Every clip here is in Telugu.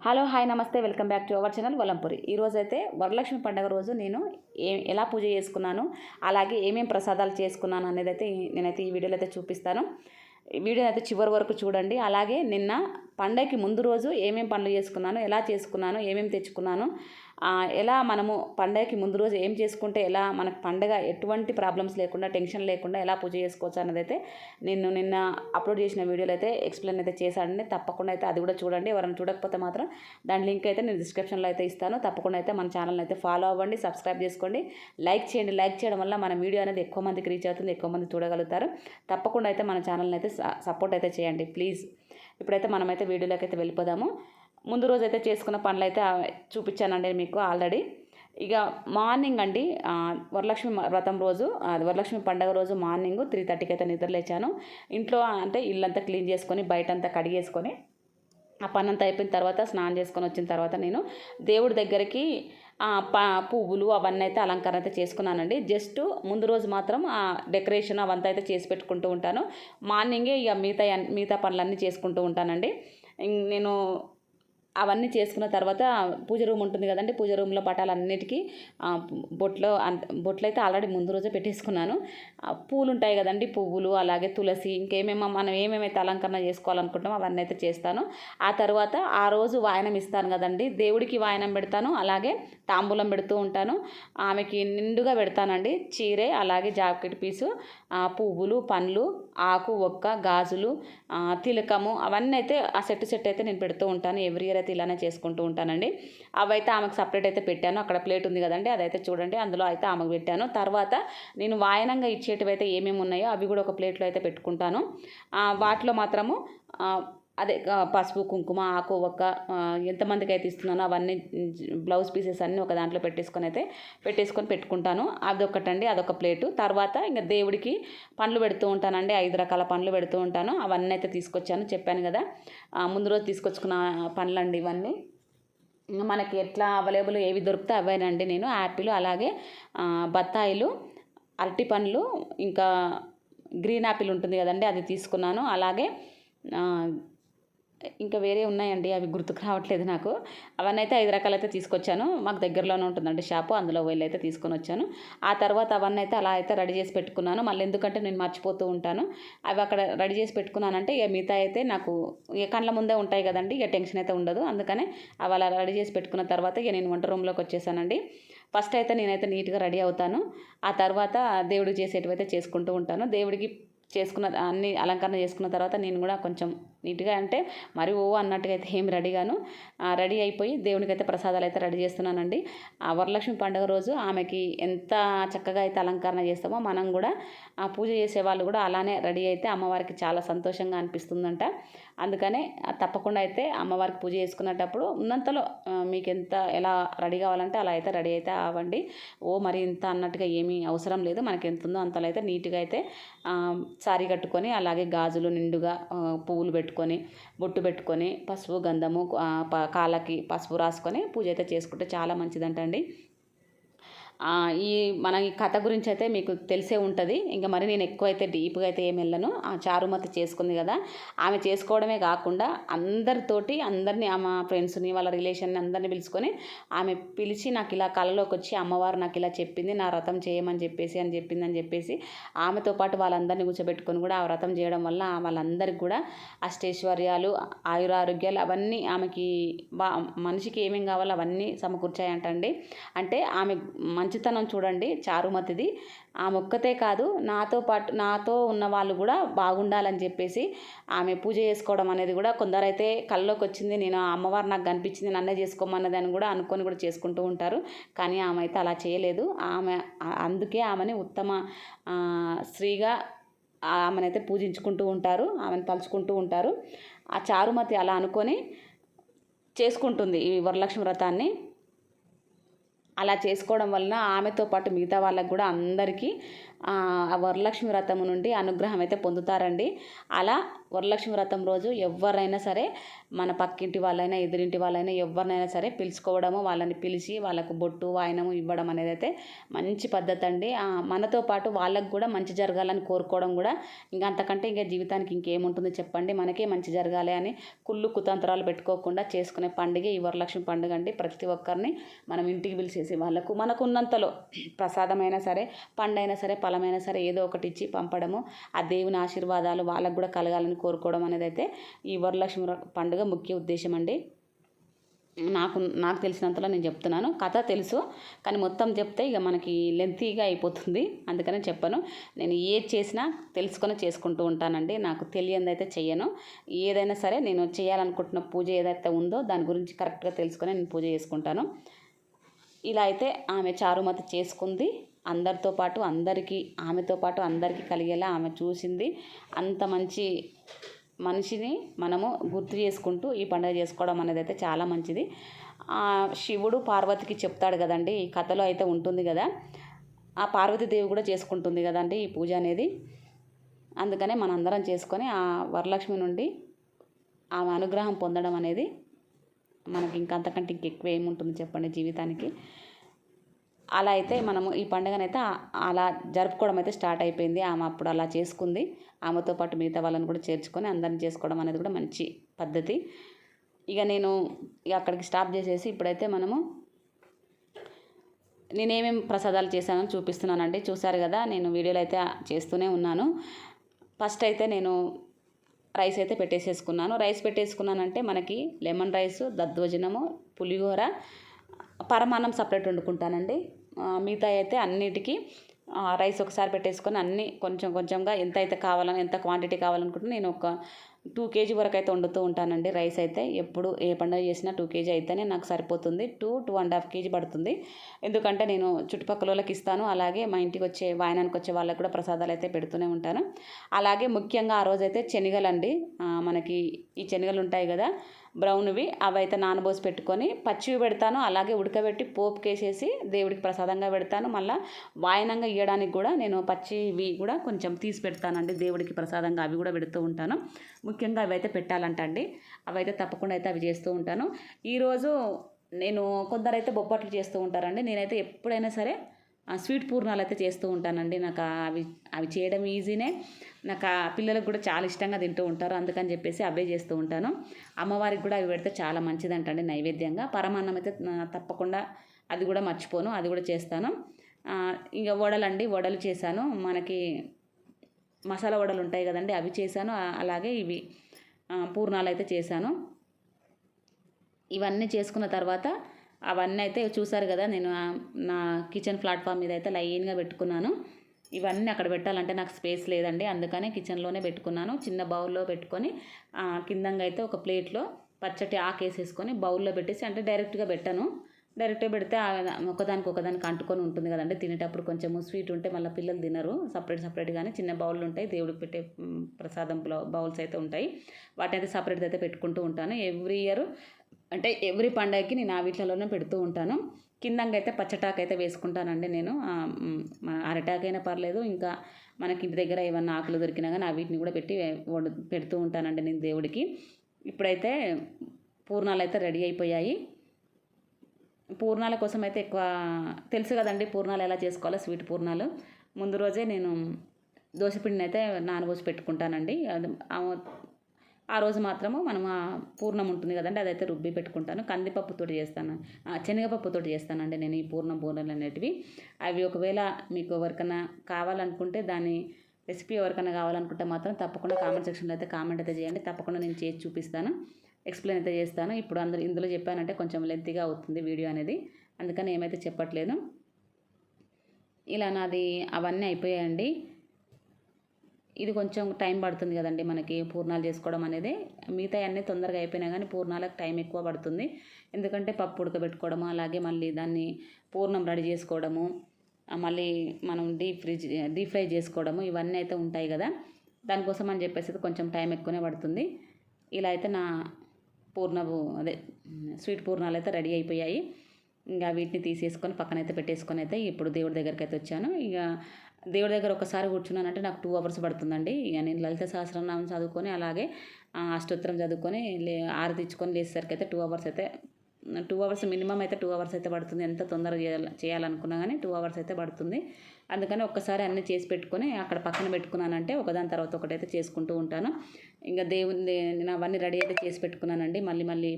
హలో హాయ్ నమస్తే welcome back to our channel Valampuri. ఈరోజైతే వరలక్ష్మి పండుగ రోజు నేను ఎలా పూజ చేసుకున్నాను, అలాగే ఏమేం ప్రసాదాలు చేసుకున్నాను అనేది అయితే నేనైతే ఈ వీడియోలో అయితే చూపిస్తాను. ఈ వీడియో అయితే చివరి వరకు చూడండి. అలాగే నిన్న పండగకి ముందు రోజు ఏమేం పనులు చేసుకున్నాను, ఎలా చేసుకున్నాను, ఏమేమి తెచ్చుకున్నాను, ఎలా మనము పండగకి ముందు రోజు ఏం చేసుకుంటే ఎలా మనకు పండగ ఎటువంటి ప్రాబ్లమ్స్ లేకుండా టెన్షన్ లేకుండా ఎలా పూజ చేసుకోవచ్చు అన్నది అయితే నేను నిన్న అప్లోడ్ చేసిన వీడియోలో అయితే ఎక్స్ప్లెయిన్ అయితే చేశానండి. తప్పకుండా అయితే అది కూడా చూడండి. ఎవరైనా చూడకపోతే మాత్రం దాని లింక్ అయితే నేను డిస్క్రిప్షన్లో అయితే ఇస్తాను. తప్పకుండా అయితే మన ఛానల్ని అయితే ఫాలో అవ్వండి, సబ్స్క్రైబ్ చేసుకోండి, లైక్ చేయండి. లైక్ చేయడం వల్ల మన వీడియో అనేది ఎక్కువ మందికి రీచ్ అవుతుంది, ఎక్కువ మంది చూడగలుగుతారు. తప్పకుండా అయితే మన ఛానల్ని అయితే సపోర్ట్ అయితే చేయండి ప్లీజ్. ఇప్పుడైతే మనమైతే వీడియోలోకి అయితే వెళ్ళిపోదాము. ముందు రోజు అయితే చేసుకున్న పనులు అయితే చూపించానండి మీకు ఆల్రెడీ. ఇక మార్నింగ్ అండి, వరలక్ష్మి వ్రతం రోజు, వరలక్ష్మి పండుగ రోజు మార్నింగ్ 3:30కి అయితే నిద్ర లేచాను. ఇంట్లో అంటే ఇల్లంతా క్లీన్ చేసుకొని బయటంతా కడిగేసుకొని ఆ పని అంతా అయిపోయిన తర్వాత స్నానం చేసుకొని వచ్చిన తర్వాత నేను దేవుడి దగ్గరికి పువ్వులు అవన్నీ అయితే అలంకరణ అయితే చేసుకున్నానండి. జస్ట్ ముందు రోజు మాత్రం డెకరేషన్ అవంతా అయితే చేసి పెట్టుకుంటూ ఉంటాను. మార్నింగే ఇక మిగతా పనులన్నీ చేసుకుంటూ ఉంటానండి. నేను అవన్నీ చేసుకున్న తర్వాత పూజ రూమ్ ఉంటుంది కదండి, పూజ రూమ్లో పటాలన్నిటికీ బొట్లు అయితే ఆల్రెడీ ముందు రోజే పెట్టేసుకున్నాను. పూలు ఉంటాయి కదండి, పువ్వులు అలాగే తులసి ఇంకేమేమో మనం ఏమేమైతే అలంకరణ చేసుకోవాలనుకుంటామో అవన్నీ అయితే చేస్తాను. ఆ తర్వాత ఆ రోజు వాయనం ఇస్తాను కదండి, దేవుడికి వాయనం పెడతాను, అలాగే తాంబూలం పెడుతూ ఉంటాను. ఆమెకి నిండుగా పెడతానండి, చీరే అలాగే జాకెట్ పీసు, పువ్వులు, పండ్లు, ఆకు, ఒక్క, గాజులు, తిలకము అవన్నీ అయితే ఆ సెట్ అయితే నేను పెడుతూ ఉంటాను. ఎవ్రీ ఇయర్ అయితే ఇలానే చేసుకుంటూ ఉంటానండి. అవైతే ఆమెకు సపరేట్ అయితే పెట్టాను. అక్కడ ప్లేట్ ఉంది కదండి, అదైతే చూడండి, అందులో అయితే ఆమెకు పెట్టాను. తర్వాత నేను వాయనంగా ఇచ్చేటివి అయితే ఏమేమి ఉన్నాయో అవి కూడా ఒక ప్లేట్లో అయితే పెట్టుకుంటాను. వాటిలో మాత్రము అదే పసుపు, కుంకుమ, ఆకు, ఒక్క ఎంతమందికి అయితే ఇస్తున్నానో అవన్నీ బ్లౌజ్ పీసెస్ అన్నీ ఒక దాంట్లో పెట్టేసుకొని పెట్టుకుంటాను. అదొకటండి, అదొక ప్లేటు. తర్వాత ఇంకా దేవుడికి పండ్లు పెడుతూ ఉంటానండి, 5 రకాల పండ్లు పెడుతూ ఉంటాను. అవన్నీ అయితే తీసుకొచ్చాను, చెప్పాను కదా, ముందు రోజు తీసుకొచ్చుకున్న పండ్లండి ఇవన్నీ. మనకి ఎట్లా అవైలబుల్ ఏవి దొరికితే అవేనండి. నేను యాపిల్, అలాగే బత్తాయిలు, అరటి పండ్లు, ఇంకా గ్రీన్ యాపిల్ ఉంటుంది కదండి అది తీసుకున్నాను. అలాగే ఇంకా వేరే ఉన్నాయండి, అవి గుర్తుకు రావట్లేదు నాకు. అవన్నీ అయితే 5 రకాలు అయితే తీసుకొచ్చాను. మాకు దగ్గరలోనే ఉంటుందండి షాపు, అందులో వెళ్ళి అయితే తీసుకొని వచ్చాను. ఆ తర్వాత అవన్నీ అయితే అలా అయితే రెడీ చేసి పెట్టుకున్నాను. మళ్ళీ ఎందుకంటే నేను మర్చిపోతూ ఉంటాను. అవి అక్కడ రెడీ చేసి పెట్టుకున్నానంటే ఇక మిగతా అయితే నాకు ఇక కళ్ళ ముందే ఉంటాయి కదండి, ఇక టెన్షన్ అయితే ఉండదు. అందుకనే అవి అలా రెడీ చేసి పెట్టుకున్న తర్వాత ఇక నేను వంట రూమ్లోకి వచ్చేసానండి. ఫస్ట్ అయితే నేనైతే నీట్గా రెడీ అవుతాను. ఆ తర్వాత దేవుడికి చేసేటివి అయితే చేసుకుంటూ ఉంటాను. దేవుడికి చేసుకున్న అన్ని అలంకరణ చేసుకున్న తర్వాత నేను కూడా కొంచెం నీట్గా, అంటే మరి అన్నట్టుగా అయితే ఏం రెడీ అయిపోయి దేవునికి అయితే ప్రసాదాలు అయితే రెడీ చేస్తున్నానండి. ఆ వరలక్ష్మి పండుగ రోజు ఆమెకి ఎంత చక్కగా అయితే అలంకరణ చేస్తామో మనం కూడా ఆ పూజ చేసే వాళ్ళు కూడా అలానే రెడీ అయితే అమ్మవారికి చాలా సంతోషంగా అనిపిస్తుందంట. అందుకనే తప్పకుండా అయితే అమ్మవారికి పూజ చేసుకునేటప్పుడు ఉన్నంతలో మీకు ఎలా రెడీ కావాలంటే అలా అయితే రెడీ అయితే అవ్వండి. మరి ఇంత అన్నట్టుగా ఏమీ అవసరం లేదు, మనకి ఎంత ఉందో అంతలో అయితే నీట్గా అయితే సారీ కట్టుకొని అలాగే గాజులు నిండుగా పువ్వులు పెట్టుకొని బొట్టు పెట్టుకొని పసుపు గంధము కాళ్ళకి పసుపు రాసుకొని పూజ అయితే చేసుకుంటే చాలా మంచిదంటండి. మన ఈ కథ గురించి అయితే మీకు తెలిసే ఉంటుంది. ఇంకా మరి నేను ఎక్కువైతే డీప్గా అయితే ఏమి వెళ్ళను. ఆ చారుమతి చేసుకుంది కదా, ఆమె చేసుకోవడమే కాకుండా అందరినీ ఆమె ఫ్రెండ్స్ని వాళ్ళ రిలేషన్ని అందరినీ పిలుచుకొని ఆమె పిలిచి నాకు ఇలా కళలోకి వచ్చి అమ్మవారు నాకు ఇలా చెప్పింది, నా వ్రతం చేయమని చెప్పిందని ఆమెతో పాటు వాళ్ళందరినీ కూర్చోబెట్టుకొని కూడా ఆ వ్రతం చేయడం వల్ల వాళ్ళందరికీ కూడా అష్టైశ్వర్యాలు, ఆయురారోగ్యాలు అవన్నీ ఆమెకి మనిషికి ఏమేమి కావాలో అవన్నీ సమకూర్చాయంటండి. అంటే ఆమె మంచితనం చూడండి చారుమతిది. ఆమె ఒక్కతే కాదు, నాతో ఉన్న వాళ్ళు కూడా బాగుండాలని చెప్పేసి ఆమె పూజ చేసుకోవడం అనేది కూడా కొందరైతే కల్లోకి వచ్చింది, నేను అమ్మవారు నాకు కనిపించింది నన్నే చేసుకోమన్నది అని కూడా అనుకొని కూడా చేసుకుంటూ ఉంటారు. కానీ ఆమె అయితే అలా చేయలేదు. అందుకే ఆమెని ఉత్తమ స్త్రీగా ఆమెనైతే పూజించుకుంటూ ఉంటారు, ఆమెను తలుచుకుంటూ ఉంటారు. ఆ చారుమతి అలా అనుకొని చేసుకుంటుంది ఈ వరలక్ష్మి వ్రతాన్ని. అలా చేసుకోవడం వలన ఆమెతో పాటు మిగతా వాళ్ళకు కూడా అందరికీ ఆ వరలక్ష్మి వ్రతం నుండి అనుగ్రహం అయితే పొందుతారండి. అలా వరలక్ష్మి వ్రతం రోజు ఎవరైనా సరే, మన పక్కింటి వాళ్ళైనా ఎదురింటి వాళ్ళైనా ఎవరినైనా సరే పిలుచుకోవడము, వాళ్ళని పిలిచి వాళ్ళకు బొట్టు వాయనము ఇవ్వడం అనేది అయితే మంచి పద్ధతి అండి. మనతో పాటు వాళ్ళకు కూడా మంచి జరగాలని కోరుకోవడం కూడా ఇంకా అంతకంటే ఇంకా జీవితానికి ఇంకేముంటుంది చెప్పండి. మనకే మంచి జరగాలి అని కుళ్ళు కుతంత్రాలు పెట్టుకోకుండా చేసుకునే పండుగ ఈ వరలక్ష్మి పండుగ అండి. ప్రతి ఒక్కరిని మనం ఇంటికి పిలిచేసి వాళ్ళకు మనకున్నంతలో ప్రసాదమైనా సరే, పండైనా సరే, ఫలమైనా సరే ఏదో ఒకటి ఇచ్చి పంపడము, ఆ దేవుని ఆశీర్వాదాలు వాళ్ళకు కూడా కలగాలని కోరుకోవడం అనేది అయితే ఈ వరలక్ష్మి పండుగ ముఖ్య ఉద్దేశం అండి. నాకు తెలిసినంతలో నేను చెప్తున్నాను. కథ తెలుసు కానీ మొత్తం చెప్తే ఇక మనకి లెంతీగా అయిపోతుంది, అందుకనే చెప్పను. నేను ఏది చేసినా తెలుసుకొని చేసుకుంటూ ఉంటానండి. నాకు తెలియనిదైతే చెయ్యను. ఏదైనా సరే నేను చేయాలనుకుంటున్న పూజ ఏదైతే ఉందో దాని గురించి కరెక్ట్గా తెలుసుకొని నేను పూజ చేసుకుంటాను. ఇలా అయితే ఆమె చారుమతి చేసుకుంది. అందరితో పాటు అందరికీ, ఆమెతో పాటు అందరికీ కలిగేలా ఆమె చూసింది. అంత మంచి మనిషిని మనము గుర్తు చేసుకుంటూ ఈ పండుగ చేసుకోవడం అనేది అయితే చాలా మంచిది. శివుడు పార్వతికి చెప్తాడు కదండి, ఈ కథలో అయితే ఉంటుంది కదా, ఆ పార్వతీదేవి కూడా చేసుకుంటుంది కదండి ఈ పూజ అనేది. అందుకనే మనందరం చేసుకొని ఆ వరలక్ష్మి నుండి ఆమె అనుగ్రహం పొందడం అనేది మనకి ఇంకంతకంటే ఇంకెక్కువ ఏముంటుంది చెప్పండి జీవితానికి. అలా అయితే మనము ఈ పండుగనైతే అలా జరుపుకోవడం అయితే స్టార్ట్ అయిపోయింది. ఆమె అప్పుడు అలా చేసుకుంది. ఆమెతో పాటు మిగతా వాళ్ళని కూడా చేర్చుకొని అందరిని చేసుకోవడం అనేది కూడా మంచి పద్ధతి. ఇక నేను అక్కడికి స్టాప్ చేసేసి ఇప్పుడైతే మనము నేనేమేమి ప్రసాదాలు చేశానో చూపిస్తున్నానండి. చూసారు కదా, నేను వీడియోలో అయితే చేస్తూనే ఉన్నాను. ఫస్ట్ అయితే నేను రైస్ అయితే పెట్టేసేసుకున్నాను. రైస్ పెట్టేసుకున్నానంటే మనకి లెమన్ రైస్, దద్దోజనము, పులిహోర, పరమాన్నం సపరేట్ వండుకుంటానండి. మిగతా అయితే అన్నిటికీ రైస్ ఒకసారి పెట్టేసుకొని అన్నీ కొంచెం కొంచెంగా ఎంత క్వాంటిటీ కావాలనుకుంటే నేను ఒక 2 kg వరకు అయితే వండుతూ ఉంటానండి. రైస్ అయితే ఎప్పుడు ఏ పండుగ చేసినా 2 kg అయితేనే నాకు సరిపోతుంది. 2.5 kg పడుతుంది. ఎందుకంటే నేను చుట్టుపక్కల వాళ్ళకి ఇస్తాను, అలాగే మా ఇంటికి వచ్చే వాయనానికి వచ్చే వాళ్ళకి కూడా ప్రసాదాలు అయితే పెడుతూనే ఉంటాను. అలాగే ముఖ్యంగా ఆ రోజైతే శనగలండి, మనకి ఈ శనగలు ఉంటాయి కదా బ్రౌన్వి, అవి అయితే నానబోసి పెట్టుకొని పచ్చివి పెడతాను. అలాగే ఉడకబెట్టి పోపుకేసేసి దేవుడికి ప్రసాదంగా పెడతాను. మళ్ళీ వాయనంగా ఇవ్వడానికి కూడా నేను పచ్చివి కూడా కొంచెం తీసి పెడతానండి దేవుడికి ప్రసాదంగా, అవి కూడా పెడుతూ ఉంటాను. ముఖ్యంగా అవి అయితే పెట్టాలంటండి. అవి అయితే తప్పకుండా అయితే అవి చేస్తూ ఉంటాను. ఈరోజు నేను కొందరైతే బొబ్బట్లు చేస్తూ ఉంటారండి. నేనైతే ఎప్పుడైనా సరే స్వీట్ పూర్ణాలు అయితే చేస్తూ ఉంటానండి. నాకు అవి చేయడం ఈజీనే. నాకు ఆ పిల్లలకు కూడా చాలా ఇష్టంగా తింటూ ఉంటారు, అందుకని చెప్పేసి అవే చేస్తూ ఉంటాను. అమ్మవారికి కూడా అవి పెడితే చాలా మంచిదంటండి నైవేద్యంగా. పరమాన్నం అయితే తప్పకుండా అది కూడా మర్చిపోను, అది కూడా చేస్తాను. ఇంకా వడలు చేశాను. మనకి మసాలా వడలు ఉంటాయి కదండి, అవి చేశాను. అలాగే ఇవి పూర్ణాలు అయితే చేశాను. ఇవన్నీ చేసుకున్న తర్వాత అవన్నీ అయితే చూసారు కదా, నేను నా కిచెన్ ప్లాట్ఫామ్ మీద అయితే లైన్గా పెట్టుకున్నాను. ఇవన్నీ అక్కడ పెట్టాలంటే నాకు స్పేస్ లేదండి, అందుకనే కిచెన్లోనే పెట్టుకున్నాను. చిన్న బౌల్లో పెట్టుకొని కిందంగా అయితే ఒక ప్లేట్లో పచ్చటి ఆకేసేసుకొని బౌల్లో పెట్టేసి, అంటే డైరెక్ట్గా పెట్టాను. డైరెక్ట్గా పెడితే ఒకదానికి అంటుకొని ఉంటుంది కదండి. తినేటప్పుడు కొంచెము స్వీట్ ఉంటే మళ్ళీ పిల్లలు తినరు. సపరేట్గానే చిన్న బౌళ్ళు ఉంటాయి, దేవుడికి పెట్టే ప్రసాదం బౌల్స్ అయితే ఉంటాయి. వాటిని అయితే సపరేట్గా అయితే పెట్టుకుంటూ ఉంటాను. ఎవ్రీ పండగకి నేను ఆ వీటిలోనే పెడుతూ ఉంటాను. కిందంగా అయితే పచ్చటాకు అయితే వేసుకుంటానండి నేను. అరటాకైనా పర్లేదు, ఇంకా మనకి ఇంటి దగ్గర ఏమన్నా ఆకులు దొరికినా కానీ వీటిని కూడా పెడుతూ ఉంటానండి నేను దేవుడికి. ఇప్పుడైతే పూర్ణాలు అయితే రెడీ అయిపోయాయి. పూర్ణాల కోసం అయితే ఎక్కువ తెలుసు కదండి పూర్ణాలు ఎలా చేసుకోవాలో, స్వీట్ పూర్ణాలు. ముందు రోజే నేను దోసపిండిని అయితే నానబోసి పెట్టుకుంటానండి. ఆ రోజు మాత్రము మనం పూర్ణం ఉంటుంది కదండి, అదైతే రుబ్బి పెట్టుకుంటాను. కందిపప్పుతోటి చేస్తాను, శనగపప్పుతోటి చేస్తానండి నేను ఈ పూర్ణాలు అనేటివి. అవి ఒకవేళ మీకు ఎవరికైనా కావాలనుకుంటే, దాని రెసిపీ ఎవరికైనా కావాలనుకుంటే మాత్రం తప్పకుండా కామెంట్ సెక్షన్లో అయితే కామెంట్ అయితే చేయండి. తప్పకుండా నేను చేసి చూపిస్తాను, ఎక్స్ప్లెయిన్ అయితే చేస్తాను. ఇప్పుడు ఇందులో చెప్పానంటే కొంచెం లెంతీగా అవుతుంది వీడియో అనేది, అందుకని ఏమైతే చెప్పట్లేను. ఇలా నాది అవన్నీ అయిపోయాయండి. ఇది కొంచెం టైం పడుతుంది కదండి మనకి పూర్ణాలు చేసుకోవడం అనేది. మిగతా అన్నీ తొందరగా అయిపోయినా కానీ పూర్ణాలకు టైం ఎక్కువ పడుతుంది. ఎందుకంటే పప్పు ఉడకబెట్టుకోవడము, అలాగే మళ్ళీ దాన్ని పూర్ణం రెడీ చేసుకోవడము, మళ్ళీ మనం డీప్ ఫ్రై చేసుకోవడము, ఇవన్నీ అయితే ఉంటాయి కదా. దానికోసం అని చెప్పేసి కొంచెం టైం ఎక్కువనే పడుతుంది. ఇలా అయితే నా స్వీట్ పూర్ణాలు అయితే రెడీ అయిపోయాయి. ఇంకా వీటిని తీసేసుకొని పక్కనైతే పెట్టేసుకొని అయితే ఇప్పుడు దేవుడి దగ్గరికి అయితే వచ్చాను. ఇక దేవుడి దగ్గర ఒకసారి కూర్చున్నానంటే నాకు 2 అవర్స్ పడుతుందండి. ఇక నేను లలిత సహస్రనామం చదువుకొని అలాగే అష్టోత్తరం చదువుకొని హారతి ఇచ్చుకొని లేచేసరికి అయితే 2 అవర్స్ అయితే 2 అవర్స్ మినిమమ్ అయితే 2 అవర్స్ అయితే పడుతుంది. ఎంత తొందరగా చేయాలనుకున్నా కానీ 2 అవర్స్ అయితే పడుతుంది. అందుకని ఒక్కసారి అన్నీ చేసి పెట్టుకొని అక్కడ పక్కన పెట్టుకున్నానంటే ఒకదాని తర్వాత ఒకటైతే చేసుకుంటూ ఉంటాను. ఇంకా దేవుని నేను అవన్నీ రెడీ అయితే చేసి పెట్టుకున్నానండి. మళ్ళీ మళ్ళీ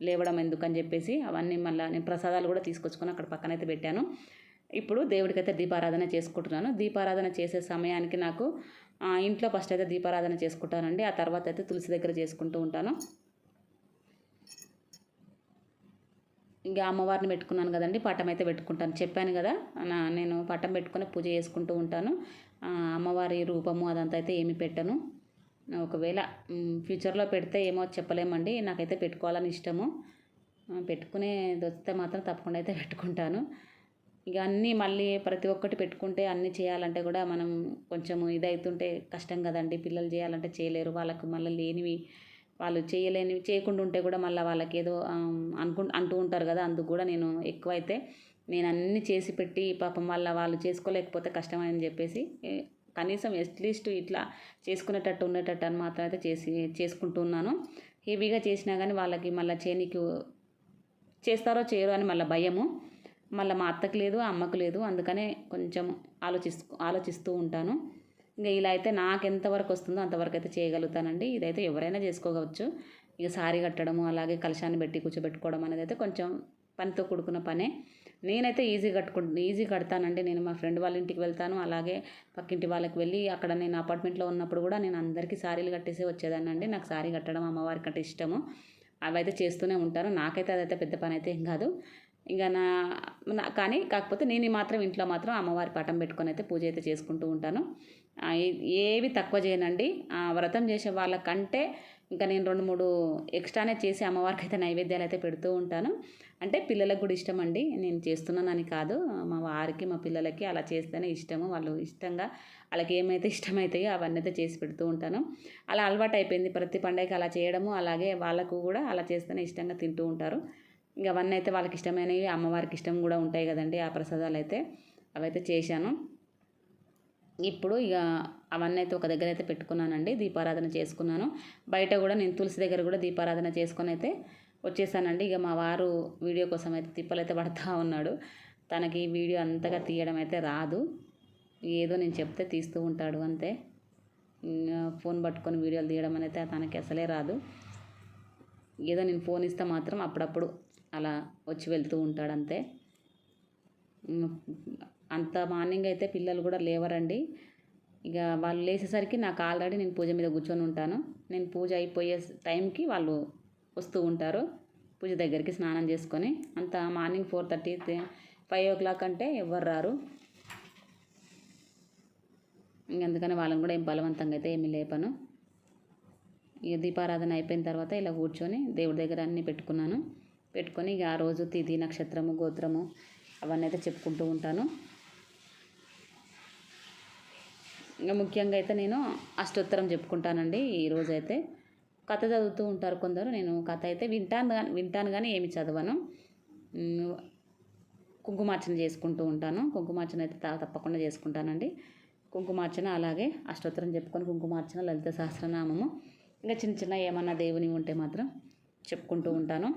లేవడం ఎందుకని చెప్పేసి అవన్నీ మళ్ళీ నేను ప్రసాదాలు కూడా తీసుకొచ్చుకొని అక్కడ పక్కనైతే పెట్టాను. ఇప్పుడు దేవుడికైతే దీపారాధన చేసుకుంటున్నాను. దీపారాధన చేసే సమయానికి నాకు ఇంట్లో ఫస్ట్ అయితే దీపారాధన చేసుకుంటానండి. ఆ తర్వాత అయితే తులసి దగ్గర చేసుకుంటూ ఉంటాను. ఇంకా అమ్మవారిని పెట్టుకున్నాను కదండి, పటం అయితే పెట్టుకుంటాను. చెప్పాను కదా, నేను పటం పెట్టుకొని పూజ చేసుకుంటూ ఉంటాను. అమ్మవారి రూపము అదంతా అయితే ఏమి పెట్టను. ఒకవేళ ఫ్యూచర్లో పెడితే ఏమో చెప్పలేమండి. నాకైతే పెట్టుకోవాలని ఇష్టము. పెట్టుకునేది వస్తే మాత్రం తప్పకుండా అయితే పెట్టుకుంటాను. ఇక అన్నీ మళ్ళీ ప్రతి ఒక్కటి పెట్టుకుంటే అన్నీ చేయాలంటే కూడా మనం కొంచెం ఇదవుతుంటే కష్టం కదండి. పిల్లలు చేయాలంటే చేయలేరు. వాళ్ళకు మళ్ళీ లేనివి వాళ్ళు చేయలేనివి చేయకుండా ఉంటే కూడా మళ్ళీ వాళ్ళకి ఏదో అంటూ ఉంటారు కదా. అందుకు కూడా నేను ఎక్కువైతే నేను అన్నీ చేసి పెట్టి పాపం వాళ్ళు చేసుకోలేకపోతే కష్టమని చెప్పేసి కనీసం అట్లీస్ట్ ఇట్లా చేసుకునేటట్టు ఉండేటట్టు అని మాత్రం అయితే చేసుకుంటున్నాను. హెవీగా చేసినా కానీ వాళ్ళకి మళ్ళీ చేయనీకి చేస్తారో చేయరో అని మళ్ళీ భయము. మళ్ళీ మా అత్తకు లేదు, అమ్మకు లేదు. అందుకనే కొంచెం ఆలోచిస్తూ ఉంటాను. ఇంకా ఇలా అయితే నాకు ఎంతవరకు వస్తుందో అంతవరకు అయితే చేయగలుగుతానండి. ఇదైతే ఎవరైనా చేసుకోవచ్చు. ఇక సారీ కట్టడము అలాగే కలశాన్ని పెట్టి కూర్చోబెట్టుకోవడం అనేది అయితే కొంచెం పనితో కూడుకున్న పనే. నేనైతే ఈజీ కడతానండి. నేను మా ఫ్రెండ్ వాళ్ళ ఇంటికి వెళ్తాను, అలాగే పక్కింటి వాళ్ళకి వెళ్ళి అక్కడ నేను అపార్ట్మెంట్లో ఉన్నప్పుడు కూడా నేను అందరికీ సారీలు కట్టేసి వచ్చేదాన్నండి. నాకు సారీ కట్టడం అమ్మవారికి అంటే ఇష్టము. అవైతే చేస్తూనే ఉంటాను. నాకైతే అదైతే పెద్ద పని అయితే ఏం కాదు. ఇంకా కానీ కాకపోతే నేను మాత్రం ఇంట్లో మాత్రం అమ్మవారి పటం పెట్టుకొని అయితే పూజ అయితే చేసుకుంటూ ఉంటాను. ఏవి తక్కువ చేయనండి. వ్రతం చేసే వాళ్ళకంటే ఇంకా నేను 2-3 ఎక్స్ట్రానే చేసి అమ్మవారికి అయితే నైవేద్యాలు అయితే పెడుతూ ఉంటాను. అంటే పిల్లలకు కూడా ఇష్టం అండి. నేను చేస్తున్నానని కాదు, మా వారికి మా పిల్లలకి అలా చేస్తేనే ఇష్టము. వాళ్ళు ఇష్టంగా వాళ్ళకి ఏమైతే ఇష్టమవుతాయో అవన్నీ అయితే చేసి పెడుతూ ఉంటాను. అలా అలవాటు అయిపోయింది. ప్రతి పండగకి అలా చేయడము, అలాగే వాళ్ళకు కూడా అలా చేస్తేనే ఇష్టంగా తింటూ ఉంటారు. ఇంక అవన్నీ అయితే వాళ్ళకి ఇష్టమైనవి అమ్మవారికి ఇష్టం కూడా ఉంటాయి కదండి. ఆ ప్రసాదాలు అయితే అవైతే చేశాను. ఇప్పుడు ఇక అవన్నీ అయితే ఒక దగ్గర అయితే పెట్టుకున్నానండి. దీపారాధన చేసుకున్నాను. బయట కూడా నేను తులసి దగ్గర కూడా దీపారాధన చేసుకొని అయితే వచ్చేసానండి. ఇక మా వారు వీడియో కోసం అయితే తిప్పలైతే పడతా ఉన్నాడు. తనకి వీడియో అంతగా తీయడం అయితే రాదు. ఏదో నేను చెప్తే తీస్తూ ఉంటాడు అంతే. ఫోన్ పట్టుకొని వీడియోలు తీయడం అనేది తనకి అసలే రాదు. ఏదో నేను ఫోన్ ఇస్తే మాత్రం అప్పుడప్పుడు అలా వచ్చి వెళ్తూ ఉంటాడు అంతే. అంత మార్నింగ్ అయితే పిల్లలు కూడా లేవరండి. ఇక వాళ్ళు లేచేసరికి నాకు ఆల్రెడీ నేను పూజ మీద కూర్చొని ఉంటాను. నేను పూజ అయిపోయే టైంకి వాళ్ళు వస్తూ ఉంటారు పూజ దగ్గరికి స్నానం చేసుకొని. అంత మార్నింగ్ 4:30 5 o'clock అంటే ఎవరు రారు. అందుకని వాళ్ళని కూడా ఏం బలవంతంగా అయితే ఏమీ లేపను. ఇక దీపారాధన అయిపోయిన తర్వాత ఇలా కూర్చొని దేవుడి దగ్గర అన్నీ పెట్టుకొని ఇక ఆ రోజు తిథి నక్షత్రము గోత్రము అవన్నీ అయితే చెప్పుకుంటూ ఉంటాను. ఇంకా ముఖ్యంగా అయితే నేను అష్టోత్తరం చెప్పుకుంటానండి. ఈరోజైతే కథ చదువుతూ ఉంటారు కొందరు. నేను కథ అయితే వింటాను కానీ ఏమి చదవను. కుంకుమార్చన చేసుకుంటూ ఉంటాను. కుంకుమార్చన అయితే తప్పకుండా చేసుకుంటానండి. కుంకుమార్చన అలాగే అష్టోత్తరం చెప్పుకొని కుంకుమార్చన, లలిత సహస్రనామము, ఇంకా చిన్న ఏమన్నా దేవుని ఉంటే మాత్రం చెప్పుకుంటూ ఉంటాను.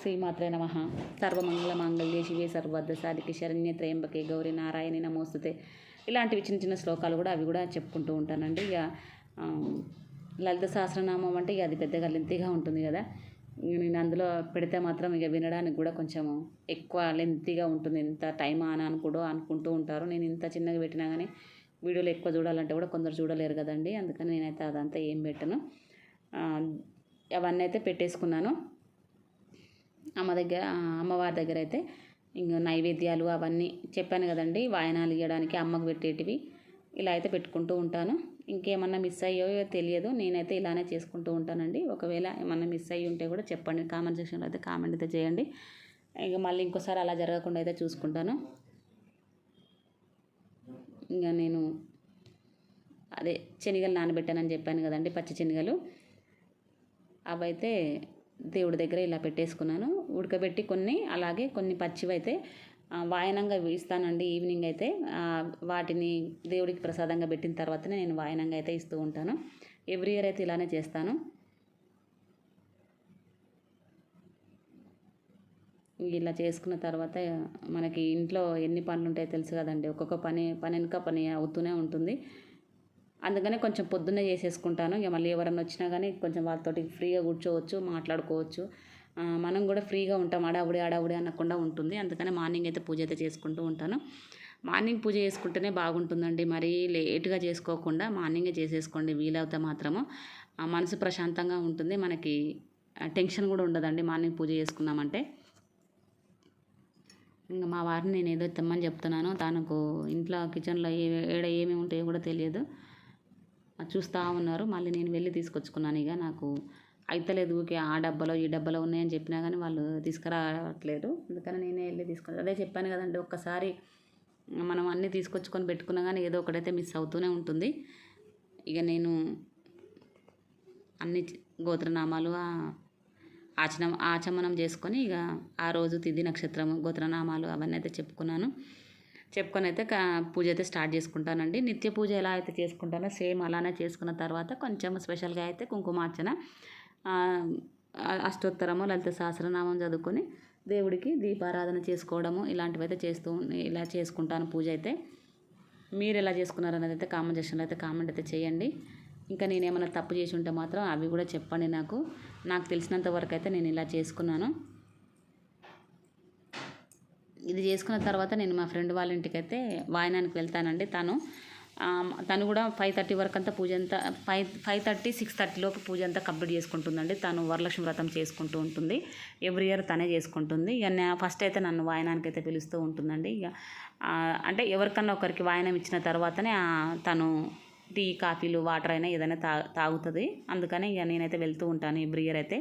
శ్రీమాత్రే నమః. సర్వమంగళ మాంగళ్యే శివే సర్వార్థ సాధికే శరణ్యే త్రయంబకే గౌరీ నారాయణి నమోస్తుతే. ఇలాంటివి చిన్న శ్లోకాలు కూడా అవి కూడా చెప్పుకుంటూ ఉంటానండి. ఇక లలిత సహస్రనామం అంటే ఇక అది పెద్దగా లెంతీగా ఉంటుంది కదా. నేను అందులో పెడితే మాత్రం ఇక వినడానికి కూడా కొంచెం ఎక్కువ లెంతీగా ఉంటుంది. ఇంత టైమా అని అనుకుంటూ ఉంటారు. నేను ఇంత చిన్నగా పెట్టినా కానీ వీడియోలు ఎక్కువ చూడాలంటే కూడా కొందరు చూడలేరు కదండి. అందుకని నేనైతే అదంతా ఏం పెట్టను. అవన్నీ అయితే పెట్టేసుకున్నాను. అమ్మవారి దగ్గర అయితే ఇంకా నైవేద్యాలు అవన్నీ చెప్పాను కదండి. వాయనాలు ఇవ్వడానికి అమ్మకు పెట్టేటివి ఇలా అయితే పెట్టుకుంటూ ఉంటాను. ఇంకేమన్నా మిస్ అయ్యో తెలియదు. నేనైతే ఇలానే చేసుకుంటూ ఉంటానండి. ఒకవేళ ఏమన్నా మిస్ అయ్యి ఉంటే కూడా చెప్పండి. కామెంట్ సెక్షన్లో అయితే కామెంట్ అయితే చేయండి. ఇక మళ్ళీ ఇంకోసారి అలా జరగకుండా అయితే చూసుకుంటాను. ఇంకా నేను అదే శనగలు నానబెట్టానని చెప్పాను కదండి, పచ్చి శనగలు. అవైతే దేవుడి దగ్గర ఇలా పెట్టేసుకున్నాను. ఉడకబెట్టి కొన్ని, అలాగే కొన్ని పచ్చివి అయితే వాయనంగా ఇస్తానండి ఈవినింగ్ అయితే. వాటిని దేవుడికి ప్రసాదంగా పెట్టిన తర్వాతనే నేను వాయనంగా అయితే ఇస్తూ ఉంటాను. ఎవ్రీ ఇయర్ అయితే ఇలానే చేస్తాను. ఇలా చేసుకున్న తర్వాత మనకి ఇంట్లో ఎన్ని పనులు ఉంటాయో తెలుసు కదండి. ఒక్కొక్క పని వెనుక పని అవుతూనే ఉంటుంది. అందుకనే కొంచెం పొద్దున్నే చేసేసుకుంటాను. ఇక మళ్ళీ ఎవరన్నా వచ్చినా కానీ కొంచెం వాళ్ళతోటి ఫ్రీగా కూర్చోవచ్చు, మాట్లాడుకోవచ్చు. మనం కూడా ఫ్రీగా ఉంటాం. హడావుడి అనకుండా ఉంటుంది. అందుకని మార్నింగ్ అయితే పూజ అయితే చేసుకుంటూ ఉంటాను. మార్నింగ్ పూజ చేసుకుంటేనే బాగుంటుందండి. మరీ లేట్గా చేసుకోకుండా మార్నింగే చేసేసుకోండి వీలవుతే మాత్రము. మనసు ప్రశాంతంగా ఉంటుంది. మనకి టెన్షన్ కూడా ఉండదండి మార్నింగ్ పూజ చేసుకున్నామంటే. ఇంకా మా వారిని నేను ఏదో తెమ్మని చెప్తున్నాను. తనకు ఇంట్లో కిచెన్లో ఏమేమి ఉంటాయో కూడా తెలియదు. చూస్తూ ఉన్నారు. మళ్ళీ నేను వెళ్ళి తీసుకొచ్చుకున్నాను. ఇక నాకు అయితలేదు, ఊరికే ఆ డబ్బాలో ఈ డబ్బాలో ఉన్నాయని చెప్పినా కానీ వాళ్ళు తీసుకురావట్లేదు. అందుకని నేనే వెళ్ళి అదే చెప్పాను కదండి, ఒక్కసారి మనం అన్నీ తీసుకొచ్చుకొని పెట్టుకున్నా కానీ ఏదో ఒకటైతే మిస్ అవుతూనే ఉంటుంది. ఇక నేను అన్ని గోత్రనామాలు ఆచమనం చేసుకొని ఇక ఆ రోజు తిథి నక్షత్రము గోత్రనామాలు అవన్నీ అయితే చెప్పుకొని అయితే పూజ అయితే స్టార్ట్ చేసుకుంటానండి. నిత్య పూజ ఎలా అయితే చేసుకుంటానో సేమ్ అలానే చేసుకున్న తర్వాత కొంచెం స్పెషల్గా అయితే కుంకుమార్చన, అష్టోత్తరము, లలిత సహస్రనామం చదువుకొని దేవుడికి దీపారాధన చేసుకోవడము ఇలాంటివి అయితే ఇలా చేసుకుంటాను పూజ అయితే. మీరు ఎలా చేసుకున్నారనేది అయితే కామెంట్ సెక్షన్లో అయితే కామెంట్ అయితే చేయండి. ఇంకా నేను ఏమైనా తప్పు చేసి ఉంటే మాత్రం అవి కూడా చెప్పండి. నాకు తెలిసినంత వరకు అయితే నేను ఇలా చేసుకున్నాను. ఇది చేసుకున్న తర్వాత నేను మా ఫ్రెండ్ వాళ్ళ ఇంటికి అయితే వాయనానికి వెళ్తానండి. తను కూడా 5:30 వరకు అంతా పూజ అంతా 5:30, 6:30 లోపు పూజ అంతా కంప్లీట్ చేసుకుంటుందండి. తను వరలక్ష్మి వ్రతం చేసుకుంటూ ఉంటుంది. ఎవ్రీ ఇయర్ తనే చేసుకుంటుంది. ఇక ఫస్ట్ అయితే నన్ను వాయనానికి అయితే పిలుస్తూ ఉంటుందండి. ఇక అంటే ఎవరికన్నా ఒకరికి వాయనం ఇచ్చిన తర్వాతనే తను టీ, కాఫీలు, వాటర్ అయినా ఏదైనా తాగుతుంది. అందుకని ఇక నేనైతే వెళ్తూ ఉంటాను ఎవ్రీ ఇయర్ అయితే.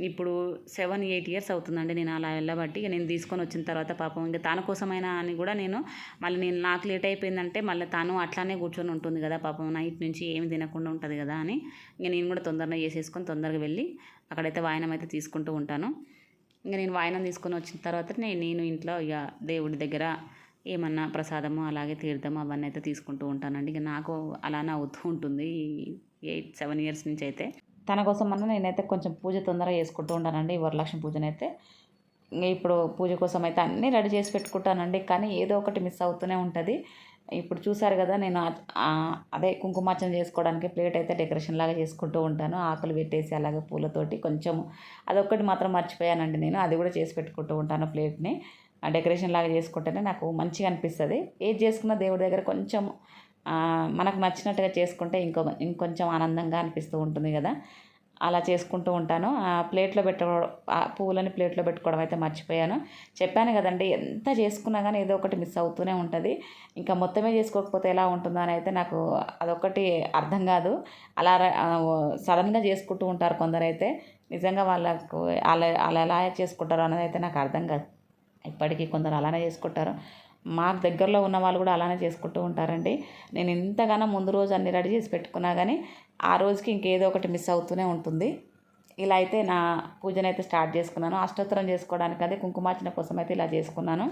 ఇప్పుడు 7-8 ఇయర్స్ అవుతుందండి నేను అలా వెళ్ళబట్టి. ఇక నేను తీసుకొని వచ్చిన తర్వాత పాపం ఇంకా తన కోసమైనా అని కూడా మళ్ళీ నాకు లేట్ అయిపోయిందంటే మళ్ళీ తను అట్లానే కూర్చొని ఉంటుంది కదా పాపం, నైట్ నుంచి ఏమి తినకుండా ఉంటుంది కదా అని ఇంక నేను కూడా తొందరగా చేసేసుకొని తొందరగా వెళ్ళి అక్కడైతే వాయనం అయితే తీసుకుంటూ ఉంటాను. ఇంకా నేను వాయనం తీసుకొని వచ్చిన తర్వాత నేను ఇంట్లో ఇక దేవుడి దగ్గర ఏమన్నా ప్రసాదము అలాగే తీర్థము అవన్నీ అయితే తీసుకుంటూ ఉంటానండి. ఇక నాకు అలానే అవుతూ ఉంటుంది 8-7 ఇయర్స్ నుంచి అయితే. తన కోసం నేనైతే కొంచెం పూజ తొందరగా చేసుకుంటూ ఉంటానండి. వరలక్ష్మి పూజనైతే ఇప్పుడు పూజ కోసం అయితే అన్నీ రెడీ చేసి పెట్టుకుంటానండి. కానీ ఏదో ఒకటి మిస్ అవుతూనే ఉంటుంది. ఇప్పుడు చూసారు కదా, నేను అదే కుంకుమార్చన చేసుకోవడానికి ప్లేట్ అయితే డెకరేషన్ లాగా చేసుకుంటూ ఉంటాను. ఆకులు పెట్టేసి అలాగే పూలతోటి కొంచెం అదొక్కటి మాత్రం మర్చిపోయానండి నేను. అది కూడా చేసి పెట్టుకుంటూ ఉంటాను ప్లేట్ని. డెకరేషన్ లాగా చేసుకుంటేనే నాకు మంచిగా అనిపిస్తుంది. ఏది చేసుకున్న దేవుడి దగ్గర కొంచెం మనకు నచ్చినట్టుగా చేసుకుంటే ఇంకొంచెం ఆనందంగా అనిపిస్తూ ఉంటుంది కదా, అలా చేసుకుంటూ ఉంటాను. పువ్వులని ప్లేట్లో పెట్టుకోవడం అయితే మర్చిపోయాను. చెప్పాను కదండి, ఎంత చేసుకున్నా కానీ ఏదో ఒకటి మిస్ అవుతూనే ఉంటుంది. ఇంకా మొత్తమే చేసుకోకపోతే ఎలా ఉంటుందో అని అయితే నాకు అదొకటి అర్థం కాదు. అలా సడన్గా చేసుకుంటూ ఉంటారు కొందరైతే. నిజంగా వాళ్ళకు అలా ఎలా చేసుకుంటారో అనేది అయితే నాకు అర్థం కాదు. ఇప్పటికీ కొందరు అలానే చేసుకుంటారు. మాకు దగ్గరలో ఉన్న వాళ్ళు కూడా అలానే చేసుకుంటూ ఉంటారండి. నేను ఎంతగానో ముందు రోజు అన్ని రెడీ చేసి పెట్టుకున్నా కానీ ఆ రోజుకి ఇంకేదో ఒకటి మిస్ అవుతూనే ఉంటుంది. ఇలా అయితే నా పూజనైతే స్టార్ట్ చేసుకున్నాను. అష్టోత్తరం చేసుకోవడానికి అదే కుంకుమార్చన కోసం అయితే ఇలా చేసుకున్నాను.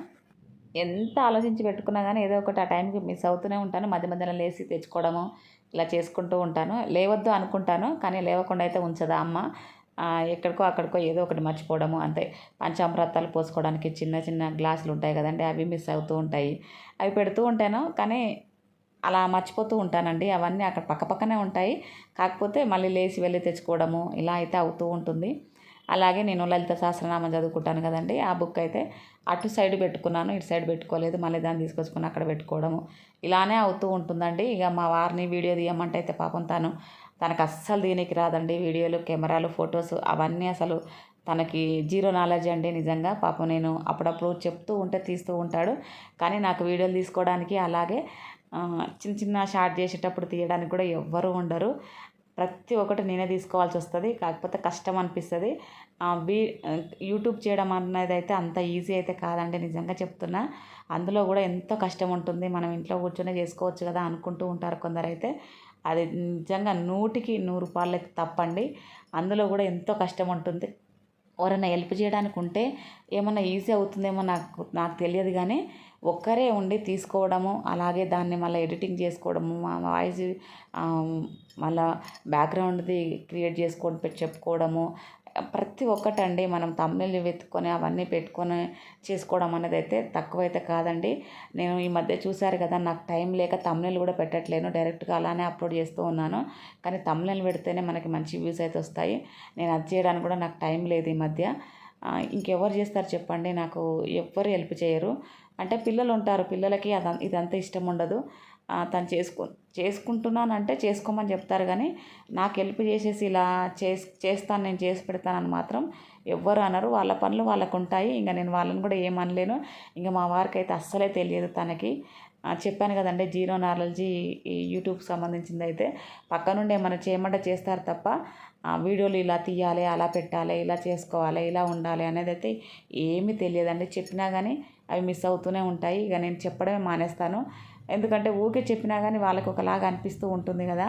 ఎంత ఆలోచించి పెట్టుకున్నా కానీ ఏదో ఒకటి ఆ టైంకి మిస్ అవుతూనే ఉంటాను. మధ్య మధ్యలో లేచి తెచ్చుకోవడము ఇలా చేసుకుంటూ ఉంటాను. లేవద్దు అనుకుంటాను కానీ లేవకుండా అయితే ఉంచదా అమ్మ. ఎక్కడికో అక్కడికో ఏదో ఒకటి మర్చిపోవడము అంతే. పంచామృతాలు పోసుకోవడానికి చిన్న చిన్న గ్లాసులు ఉంటాయి కదండి, అవి మిస్ అవుతూ ఉంటాయి. అవి పెడుతూ ఉంటాను కానీ అలా మర్చిపోతూ ఉంటానండి. అవన్నీ అక్కడ పక్కపక్కనే ఉంటాయి. కాకపోతే మళ్ళీ లేచి వెళ్ళి తెచ్చుకోవడము ఇలా అయితే అవుతూ ఉంటుంది. అలాగే నేను లలిత సహస్రనామం చదువుకుంటాను కదండి, ఆ బుక్ అయితే అటు సైడ్ పెట్టుకున్నాను, ఇటు సైడ్ పెట్టుకోలేదు. మళ్ళీ దాన్ని తీసుకొచ్చుకొని అక్కడ పెట్టుకోవడము ఇలానే అవుతూ ఉంటుందండి. ఇక మా వారిని వీడియో తీయమంటే అయితే పాపం తనకు అస్సలు దీనికి రాదండి. వీడియోలు, కెమెరాలు, ఫొటోస్ అవన్నీ అసలు తనకి జీరో నాలెడ్జ్ అండి నిజంగా. పాపం నేను అప్పుడప్పుడు చెప్తూ ఉంటే తీస్తూ ఉంటాడు. కానీ నాకు వీడియోలు తీసుకోవడానికి అలాగే చిన్న చిన్న షార్ట్ చేసేటప్పుడు తీయడానికి కూడా ఎవ్వరూ ఉండరు. ప్రతి ఒక్కటి నేనే తీసుకోవాల్సి వస్తుంది. కాకపోతే కష్టం అనిపిస్తుంది. యూట్యూబ్ చేయడం అనేది అయితే అంత ఈజీ అయితే కాదండి, నిజంగా చెప్తున్నా. అందులో కూడా ఎంతో కష్టం ఉంటుంది. మనం ఇంట్లో కూర్చొని చేసుకోవచ్చు కదా అనుకుంటూ ఉంటారు కొందరైతే. అది నిజంగా 100కి 100 రూపాయలు తప్పండి. అందులో కూడా ఎంతో కష్టం ఉంటుంది. ఎవరైనా హెల్ప్ చేయడానికి ఉంటే ఏమన్నా ఈజీ అవుతుందేమో నాకు నాకు తెలియదు కానీ ఒక్కరే ఉండి తీసుకోవడము, అలాగే దాన్ని మళ్ళీ ఎడిటింగ్ చేసుకోవడము, మా వాయిస్ మళ్ళా బ్యాక్గ్రౌండ్ది క్రియేట్ చేసుకోవడం చెప్పుకోవడము, ప్రతి ఒక్కటండి మనం తమ్ముళ్ళు వెతుక్కొని అవన్నీ పెట్టుకొని చేసుకోవడం అనేది అయితే తక్కువైతే కాదండి. నేను ఈ మధ్య చూశారు కదా, నాకు టైం లేక తమ్ముళ్ళు కూడా పెట్టట్లేను, డైరెక్ట్గా అలానే అప్లోడ్ చేస్తూ ఉన్నాను. కానీ తమ్ముళ్ళు పెడితేనే మనకి మంచి వ్యూస్ అయితే వస్తాయి. నేను అది చేయడానికి కూడా నాకు టైం లేదు ఈ మధ్య. ఇంకెవరు చేస్తారు చెప్పండి, నాకు ఎవ్వరు హెల్ప్ చేయరు. అంటే పిల్లలు ఉంటారు, పిల్లలకి ఇదంతా ఇష్టం ఉండదు. తను చేసుకుంటున్నానంటే చేసుకోమని చెప్తారు కానీ నాకు హెల్ప్ చేసేసి ఇలా చేస్తాను, నేను చేసి పెడతానని మాత్రం ఎవ్వరు అనరు. వాళ్ళ పనులు వాళ్ళకు ఉంటాయి. ఇంక నేను వాళ్ళని కూడా ఏమనలేను. ఇంక మా వారికి అయితే అస్సలే తెలియదు. తనకి చెప్పాను కదండి, జీరో నాలెడ్జీ ఈ యూట్యూబ్కి సంబంధించింది. అయితే పక్క నుండి ఏమైనా చేయమంటే చేస్తారు తప్ప వీడియోలు ఇలా తీయాలి, అలా పెట్టాలి, ఇలా చేసుకోవాలి, ఇలా ఉండాలి అనేది అయితే ఏమీ తెలియదండి. చెప్పినా కానీ అవి మిస్ అవుతూనే ఉంటాయి. ఇక నేను చెప్పడమే మానేస్తాను. ఎందుకంటే ఊరికే చెప్పినా కానీ వాళ్ళకి ఒకలాగా అనిపిస్తూ ఉంటుంది కదా.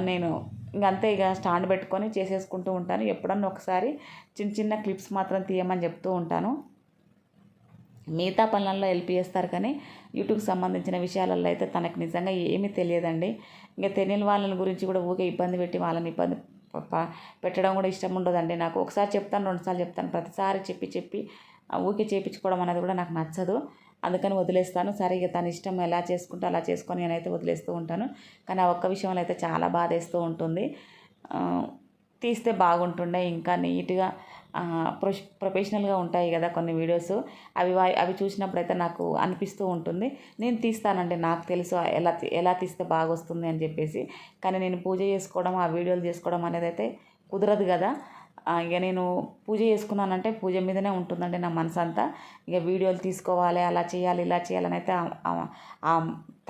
నేను ఇంకంతే, ఇక స్టాండ్ పెట్టుకొని చేసేసుకుంటూ ఉంటాను. ఎప్పుడన్నా ఒకసారి చిన్న చిన్న క్లిప్స్ మాత్రం తీయమని చెప్తూ ఉంటాను. మిగతా పనులలో హెల్ప్ చేస్తారు కానీ యూట్యూబ్కి సంబంధించిన విషయాలలో అయితే తనకు నిజంగా ఏమీ తెలియదండి. ఇంకా తెలియని వాళ్ళని గురించి కూడా ఊరికే ఇబ్బంది పెట్టి వాళ్ళని ఇబ్బంది పెట్టడం కూడా ఇష్టం ఉండదండి నాకు. ఒకసారి చెప్తాను, రెండుసార్లు చెప్తాను, ప్రతిసారి చెప్పి ఊరికే చేయించుకోవడం అనేది కూడా నాకు నచ్చదు. అందుకని వదిలేస్తాను. సరే ఇక తన ఇష్టం, ఎలా చేసుకుంటే అలా చేసుకొని నేనైతే వదిలేస్తూ ఉంటాను. కానీ ఆ ఒక్క విషయంలో అయితే చాలా బాధేస్తూ ఉంటుంది. తీస్తే బాగుంటుండే, ఇంకా నీట్గా ప్రొఫెషనల్గా ఉంటాయి కదా కొన్ని వీడియోస్. అవి చూసినప్పుడైతే నాకు అనిపిస్తూ ఉంటుంది. నేను తీస్తానండి, నాకు తెలుసు ఎలా తీస్తే బాగా వస్తుంది అని చెప్పేసి. కానీ నేను పూజ చేసుకోవడం, ఆ వీడియోలు చేసుకోవడం అనేది అయితే కుదరదు కదా. ఇక నేను పూజ చేసుకున్నానంటే పూజ మీదనే ఉంటుందండి నా మనసు అంతా. ఇక వీడియోలు తీసుకోవాలి, అలా చేయాలి, ఇలా చేయాలని అయితే ఆ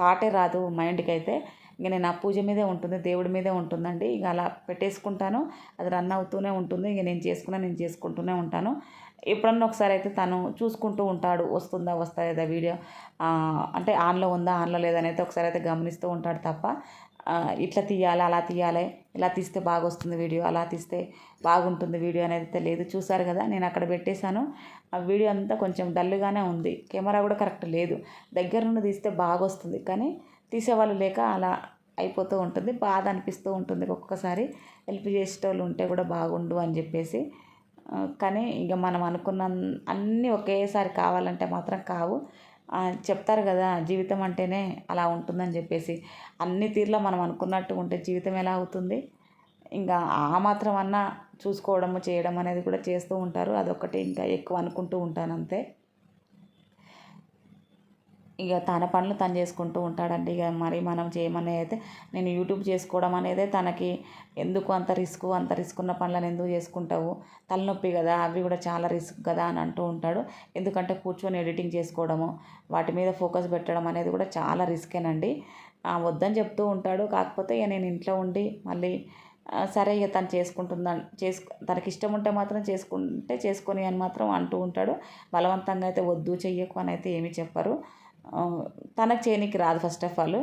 థాటే రాదు మైండ్కి అయితే. ఇంక నేను ఆ పూజ మీదే ఉంటుంది, దేవుడి మీదే ఉంటుందండి. ఇక అలా పెట్టేసుకుంటాను, అది రన్ అవుతూనే ఉంటుంది. ఇక నేను చేసుకుంటూనే ఉంటాను. ఎప్పుడన్నా ఒకసారి అయితే తను చూసుకుంటూ ఉంటాడు, వస్తలేదా వీడియో, అంటే ఆన్లో ఉందా, ఆన్లో లేదని అయితే ఒకసారి అయితే గమనిస్తూ ఉంటాడు తప్ప ఇట్లా తీయాలి, అలా తీయాలి, ఇలా తీస్తే బాగా వస్తుంది వీడియో, అలా తీస్తే బాగుంటుంది వీడియో అనేది అయితే లేదు. చూసారు కదా, నేను అక్కడ పెట్టేశాను. ఆ వీడియో అంతా కొంచెం డల్గానే ఉంది, కెమెరా కూడా కరెక్ట్ లేదు. దగ్గర నుండి తీస్తే బాగా వస్తుంది, కానీ తీసేవాళ్ళు లేక అలా అయిపోతూ ఉంటుంది. బాధ అనిపిస్తూ ఉంటుంది ఒక్కొక్కసారి. హెల్ప్ చేసేటోళ్ళు ఉంటే కూడా బాగుండు అని చెప్పేసి. కానీ ఇక మనం అనుకున్న అన్నీ ఒకేసారి కావాలంటే మాత్రం కావు. చెప్తారు కదా, జీవితం అంటేనే అలా ఉంటుందని చెప్పేసి. అన్ని తీరులో మనం అనుకున్నట్టు ఉంటే జీవితం ఎలా అవుతుంది? ఇంకా ఆ మాత్రం అన్నా చూసుకోవడము, చేయడం అనేది కూడా చేస్తూ ఉంటారు. అదొక్కటి ఇంకా ఎక్కువ అనుకుంటూ ఉంటాను అంతే. ఇక తన పనులు తను చేసుకుంటూ ఉంటాడండి. ఇక మరి మనం చేయమని అయితే, నేను యూట్యూబ్ చేసుకోవడం అనేది తనకి ఎందుకు అంత రిస్క్ ఉన్న పనులను ఎందుకు చేసుకుంటావు, తలనొప్పి కదా, అవి కూడా చాలా రిస్క్ కదా అని అంటూ ఉంటాడు. ఎందుకంటే కూర్చొని ఎడిటింగ్ చేసుకోవడము, వాటి మీద ఫోకస్ పెట్టడం అనేది కూడా చాలా రిస్కేనండి. వద్దని చెప్తూ ఉంటాడు. కాకపోతే ఇక నేను ఇంట్లో ఉండి మళ్ళీ సరే ఇక తను తనకి ఇష్టం ఉంటే మాత్రం చేసుకొని అని మాత్రం అంటూ ఉంటాడు. బలవంతంగా అయితే వద్దు, చెయ్యకు అని అయితే ఏమీ చెప్పరు. తనకు చేయనీకి రాదు ఫస్ట్ ఆఫ్ ఆల్.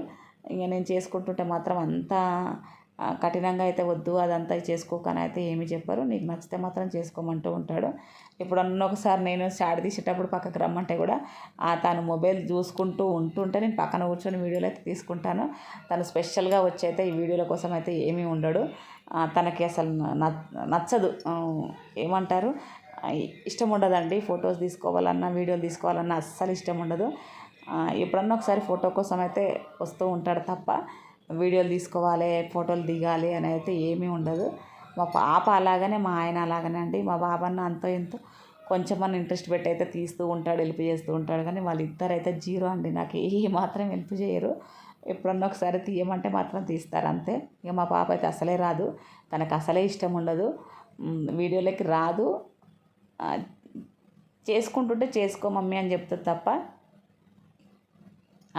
ఇంక నేను చేసుకుంటుంటే మాత్రం అంత కఠినంగా అయితే వద్దు, అదంతా చేసుకోకని అయితే ఏమీ చెప్పరు. నీకు నచ్చితే మాత్రం చేసుకోమంటూ ఉంటాడు. ఎప్పుడన్నా ఒకసారి నేను స్టార్ట్ తీసేటప్పుడు పక్కకు రమ్మంటే కూడా తను మొబైల్ చూసుకుంటూ ఉంటుంటే నేను పక్కన కూర్చొని వీడియోలు అయితే తీసుకుంటాను. తను స్పెషల్గా వచ్చి అయితే ఈ వీడియోల కోసం అయితే ఏమీ ఉండడు. తనకి అసలు నచ్చదు, ఏమంటారు, ఇష్టం ఉండదండి. ఫొటోస్ తీసుకోవాలన్నా, వీడియోలు తీసుకోవాలన్నా అస్సలు ఇష్టం ఉండదు. ఎప్పుడన్నా ఒకసారి ఫోటో కోసం అయితే వస్తూ ఉంటాడు తప్ప వీడియోలు తీసుకోవాలి, ఫోటోలు దిగాలి అని అయితే ఏమీ ఉండదు. మా పాప అలాగనే, మా ఆయన అలాగనే అండి. మా బాబన్న అంతో ఇంతో కొంచెమన్నా ఇంట్రెస్ట్ పెట్టి అయితే తీస్తూ ఉంటాడు, హెల్ప్ చేస్తూ ఉంటాడు. కానీ వాళ్ళిద్దరు అయితే జీరో అండి, నాకు ఏ మాత్రం హెల్ప్ చేయరు. ఎప్పుడన్నా ఒకసారి తీయమంటే మాత్రం తీస్తారు అంతే. ఇక మా పాప అయితే అసలే రాదు, తనకు అసలే ఇష్టం ఉండదు, వీడియోలకి రాదు. చేసుకుంటుంటే చేసుకో మమ్మీ అని చెప్తుంది తప్ప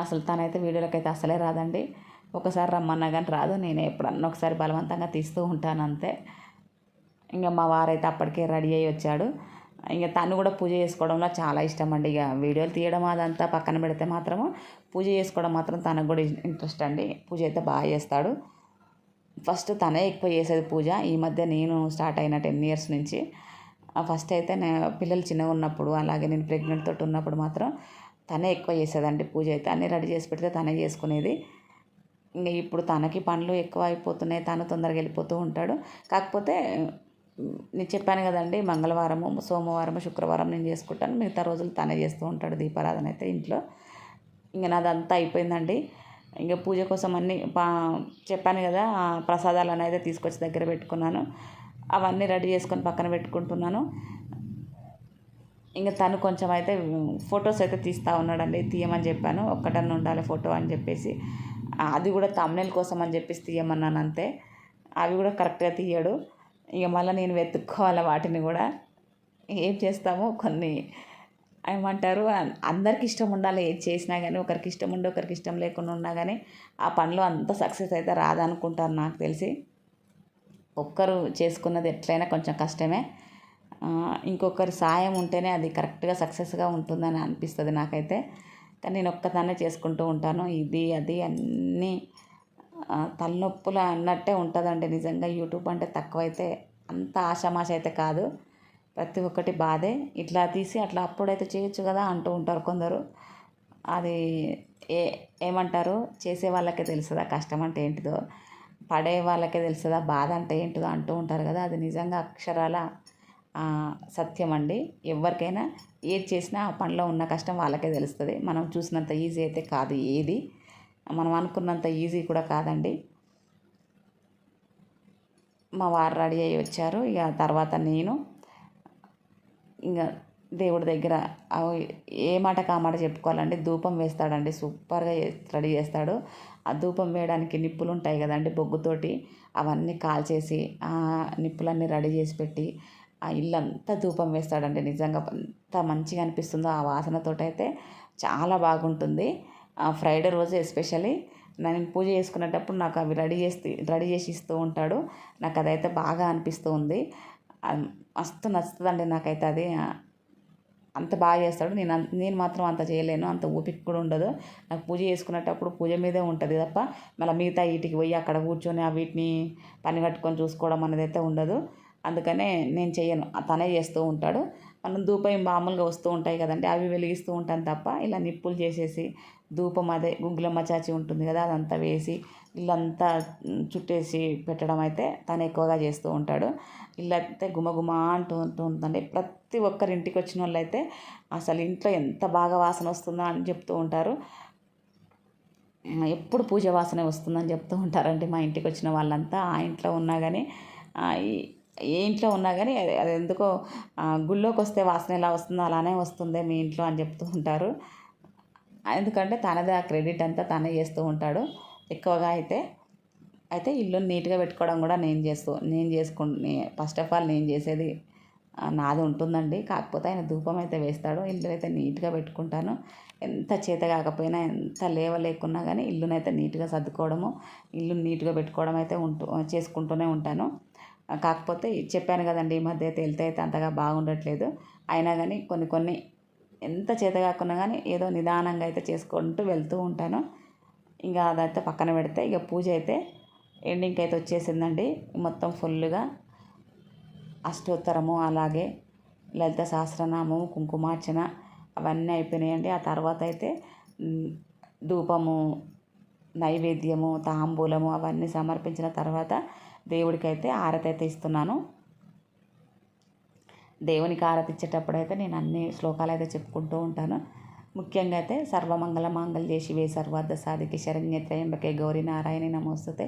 అసలు తనైతే వీడియోలకైతే అసలే రాదండి. ఒకసారి రమ్మన్నా కానీ రాదు. నేనే ఎప్పుడన్నా ఒకసారి బలవంతంగా తీస్తూ ఉంటాను అంతే. ఇంకా మా వారైతే అప్పటికే రెడీ అయ్యి వచ్చాడు. ఇంకా తను కూడా పూజ చేసుకోవడంలో చాలా ఇష్టం అండి. ఇక వీడియోలు తీయడం అదంతా పక్కన పెడితే మాత్రము పూజ చేసుకోవడం మాత్రం తనకు కూడా ఇంట్రెస్ట్ అండి. పూజ అయితే బాగా చేస్తాడు. ఫస్ట్ తనే ఎక్కువ చేసేది పూజ. ఈ మధ్య నేను స్టార్ట్ అయిన 10 years నుంచి ఫస్ట్ అయితే పిల్లలు చిన్నగా ఉన్నప్పుడు అలాగే నేను ప్రెగ్నెంట్ తోటి ఉన్నప్పుడు మాత్రం తనే ఎక్కువ చేసేదండి పూజ అయితే. అన్నీ రెడీ చేసి పెడితే తనే చేసుకునేది. ఇంక ఇప్పుడు తనకి పనులు ఎక్కువ అయిపోతున్నాయి, తను తొందరగా వెళ్ళిపోతూ ఉంటాడు. కాకపోతే నేను చెప్పాను కదండి, మంగళవారము, సోమవారము, శుక్రవారం నేను చేసుకుంటాను, మిగతా రోజులు తనే చేస్తూ ఉంటాడు దీపారాధన అయితే ఇంట్లో. ఇంక నాదంతా అయిపోయిందండి. ఇంక పూజ కోసం అన్నీ చెప్పాను కదా, ప్రసాదాలు అనేది తీసుకొచ్చి దగ్గర పెట్టుకున్నాను. అవన్నీ రెడీ చేసుకొని పక్కన పెట్టుకుంటున్నాను. ఇంక తను కొంచెం అయితే ఫొటోస్ అయితే తీస్తూ ఉన్నాడండి. తీయమని చెప్పాను, ఒక్కటన్నా ఉండాలి ఫోటో అని చెప్పేసి. అది కూడా థంబ్‌నెయిల్ కోసం అని చెప్పేసి తీయమన్నాను అంతే. అవి కూడా కరెక్ట్గా తీయడు. ఇక మళ్ళీ నేను వెతుక్కోవాలి వాటిని కూడా. ఏం చేస్తాము, కొన్ని ఏమంటారు, అందరికి ఇష్టం ఉండాలి ఏది చేసినా కానీ. ఒకరికి ఇష్టం ఉండి ఒకరికి ఇష్టం లేకుండా ఉన్నా కానీ ఆ పనిలో అంత సక్సెస్ అయితే రాదనుకుంటాను నాకు తెలిసి. ఒక్కరు చేసుకున్నది ఎట్లయినా కొంచెం కష్టమే. ఇంకొకరి సాయం ఉంటేనే అది కరెక్ట్గా సక్సెస్గా ఉంటుందని అనిపిస్తుంది నాకైతే. కానీ నేను ఒక్కదాన్నే చేసుకుంటూ ఉంటాను. ఇది అది అన్నీ తలనొప్పులు అన్నట్టే ఉంటుందండి నిజంగా. యూట్యూబ్ అంటే తక్కువైతే అంత ఆషామాషి అయితే కాదు. ప్రతి ఒక్కటి బాధే. ఇట్లా తీసి అట్లా అప్పుడైతే చేయొచ్చు కదా అంటూ ఉంటారు కొందరు. అది ఏ ఏమంటారు, చేసే వాళ్ళకే తెలుస్తుంది ఆ కష్టం అంటే ఏంటిదో, పడే వాళ్ళకే తెలుస్తుంది ఆ బాధ అంటే ఏంటిదో అంటూ ఉంటారు కదా. అది నిజంగా అక్షరాల సత్యం అండి. ఎవరికైనా ఏది చేసినా ఆ పనిలో ఉన్న కష్టం వాళ్ళకే తెలుస్తుంది. మనం చూసినంత ఈజీ అయితే కాదు ఏది, మనం అనుకున్నంత ఈజీ కూడా కాదండి. మా వారు రెడీ అయ్యి వచ్చారు. ఇక తర్వాత నేను ఇంకా దేవుడి దగ్గర ఏ మాటకు ఆ మాట చెప్పుకోవాలండి. ధూపం వేస్తాడండి, సూపర్గా రెడీ చేస్తాడు. ఆ ధూపం వేయడానికి నిప్పులు ఉంటాయి కదండి బొగ్గుతోటి, అవన్నీ కాల్చేసి ఆ నిప్పులన్నీ రెడీ చేసి పెట్టి ఆ ఇల్లంతా ధూపం వేస్తాడండి. నిజంగా ఎంత మంచిగా అనిపిస్తుందో ఆ వాసనతోటైతే చాలా బాగుంటుంది. ఫ్రైడే రోజు ఎస్పెషల్లీ నేను పూజ చేసుకునేటప్పుడు నాకు అవి రెడీ చేసి ఇస్తూ ఉంటాడు. నాకు అదైతే బాగా అనిపిస్తూ ఉంది. మస్తు నచ్చుతుందండి నాకైతే అది. అంత బాగా చేస్తాడు. నేను మాత్రం అంత చేయలేను, అంత ఓపిక కూడా ఉండదు నాకు. పూజ చేసుకునేటప్పుడు పూజ మీదే ఉంటుంది తప్ప మళ్ళీ మిగతా వీటికి పోయి అక్కడ కూర్చొని వీటిని పని కట్టుకొని చూసుకోవడం అనేది అయితే ఉండదు. అందుకనే నేను చెయ్యను, తనే చేస్తూ ఉంటాడు. మనం ధూపం మామూలుగా వస్తూ ఉంటాయి కదండి, అవి వెలిగిస్తూ ఉంటాను తప్ప ఇలా నిప్పులు చేసేసి ధూపం అదే గుగ్గిలమ్మ చాచి ఉంటుంది కదా, అదంతా వేసి ఇల్లంతా చుట్టేసి పెట్టడం అయితే తను ఎక్కువగా చేస్తూ ఉంటాడు. ఇల్లు అయితే గుమగుమ అంటూ ఉంటుందండి. ప్రతి ఒక్కరి ఇంటికి వచ్చిన వాళ్ళు అయితే అసలు ఇంట్లో ఎంత బాగా వాసన వస్తుందో అని చెప్తూ ఉంటారు. ఎప్పుడు పూజ వాసన వస్తుందని చెప్తూ ఉంటారండి మా ఇంటికి వచ్చిన వాళ్ళంతా. ఆ ఇంట్లో ఉన్నా కానీ ఏ ఇంట్లో ఉన్నా కానీ అది ఎందుకో గుళ్ళోకి వస్తే వాసన ఎలా వస్తుందో అలానే వస్తుంది మీ ఇంట్లో అని చెప్తూ ఉంటారు. ఎందుకంటే తనదే ఆ క్రెడిట్ అంతా తనే చేస్తూ ఉంటాడు ఎక్కువగా అయితే ఇల్లుని నీట్గా పెట్టుకోవడం కూడా ఫస్ట్ ఆఫ్ ఆల్ నేను చేసేది నాది ఉంటుందండి. కాకపోతే ఆయన ధూపం అయితే వేస్తాడు. ఇల్లు అయితే నీట్గా పెట్టుకుంటాను. ఎంత చేత కాకపోయినా, ఎంత లేకున్నా కానీ ఇల్లునైతే నీట్గా సర్దుకోవడము, ఇల్లు నీట్గా పెట్టుకోవడం అయితే చేసుకుంటూనే ఉంటాను. కాకపోతే చెప్పాను కదండి, ఈ మధ్య అయితే హెల్త్ అయితే అంతగా బాగుండట్లేదు. అయినా కానీ కొన్ని ఎంత చేత కాకున్నా కానీ ఏదో నిదానంగా అయితే చేసుకుంటూ వెళ్తూ ఉంటాను. ఇంకా అదైతే పక్కన పెడితే ఇక పూజ అయితే ఎండింగ్కి అయితే వచ్చేసిందండి. మొత్తం ఫుల్గా అష్టోత్తరము, అలాగే లలిత సహస్రనామము, కుంకుమార్చన అవన్నీ అయిపోయినాయండి. ఆ తర్వాత అయితే ధూపము, నైవేద్యము, తాంబూలము అవన్నీ సమర్పించిన తర్వాత దేవుడికైతే హారతి అయితే ఇస్తున్నాను. దేవునికి హారతి ఇచ్చేటప్పుడు అయితే నేను అన్ని శ్లోకాలు అయితే చెప్పుకుంటూ ఉంటాను. ముఖ్యంగా అయితే సర్వమంగళ మాంగళ్యే శివే సర్వార్థ సాధికే శరణ్యే త్రయంబకే గౌరీ నారాయణి నమోస్తుతే